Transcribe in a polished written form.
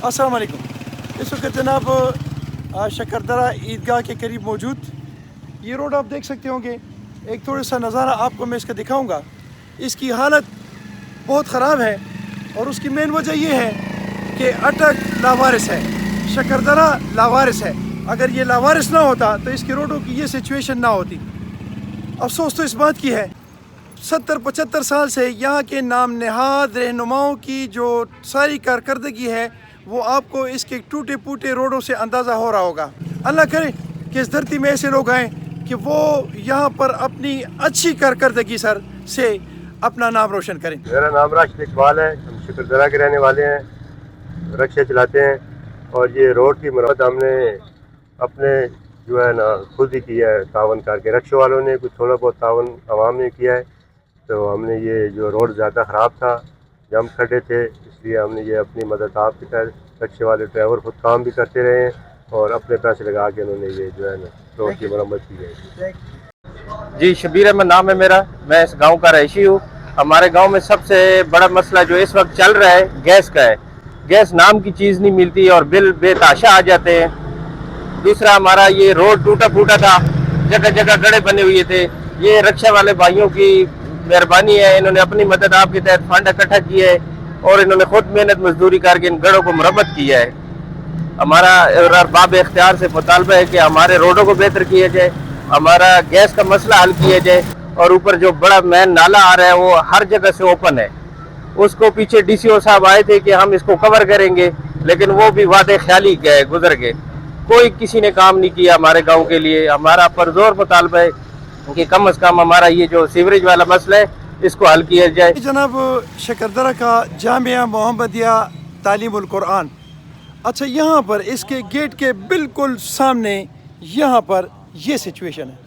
अस्सलाम वालेकुम। इस वक्त जनाब शकरदरा ईदगाह के करीब मौजूद ये रोड आप देख सकते होंगे। एक थोड़ा सा नज़ारा आपको मैं इसका दिखाऊंगा। इसकी हालत बहुत ख़राब है और उसकी मेन वजह ये है कि अटक लावारिस है, शकरदरा लावारिस है। अगर ये लावारिस ना होता तो इसकी रोडों की ये सिचुएशन ना होती। अफसोस तो इस बात की है 70-75 साल से यहाँ के नाम नहाद रहनुमाओं की जो सारी कारकर्दगी है वो आपको इसके टूटे फूटे रोडों से अंदाज़ा हो रहा होगा। अल्लाह करे कि इस धरती में ऐसे लोग आएँ कि वो यहाँ पर अपनी अच्छी कारकर्दगी से अपना नाम रोशन करें। मेरा नाम राशिद इकबाल है, हम शकरदरा के रहने वाले हैं, रक्शा चलाते हैं और ये रोड की मरम्मत हमने अपने जो है ना खुद ही किया है, तावन करके। रक्शे वालों ने कुछ थोड़ा बहुत तावन आवाम ने किया है, तो हमने ये जो रोड ज़्यादा ख़राब था, जम खड्डे थे, इसलिए हमने ये अपनी मदद आपके तहत रक्शे वाले ड्राइवर खुद काम भी करते रहे हैं और अपने पैसे लगा के उन्होंने ये जो है ना रोड की मरम्मत की है। जी, शबीर अहमद नाम है मेरा, मैं इस गांव का रहीशी हूँ। हमारे गांव में सबसे बड़ा मसला जो इस वक्त चल रहा है गैस का है। गैस नाम की चीज़ नहीं मिलती और बिल बेताशा आ जाते हैं। दूसरा, हमारा ये रोड टूटा फूटा था, जगह जगह गड्ढे बने हुए थे। ये रक्षा वाले भाइयों की मेहरबानी है, इन्होंने अपनी मदद आपके तहत फंड इकट्ठा किया है और इन्होंने खुद मेहनत मजदूरी करके इन गड्ढों को मरम्मत किया है। हमारा बाब इख्तियार से मुतालबा है कि हमारे रोडों को बेहतर किया जाए, हमारा गैस का मसला हल किया जाए और ऊपर जो बड़ा मेन नाला आ रहा है वो हर जगह से ओपन है। उसको पीछे डीसीओ साहब आए थे कि हम इसको कवर करेंगे, लेकिन वो भी वादे ख्याली गए, गुजर गए। कोई किसी ने काम नहीं किया हमारे गांव के लिए। हमारा पुरजोर मुतालबा है कि कम से कम हमारा ये जो सीवरेज वाला मसला है इसको हल किया जाए। जनाब शकरदरा का जामिया मोहम्मदिया तालीमुल कुरान, अच्छा यहाँ पर इसके गेट के बिल्कुल सामने यहाँ पर ये सिचुएशन है।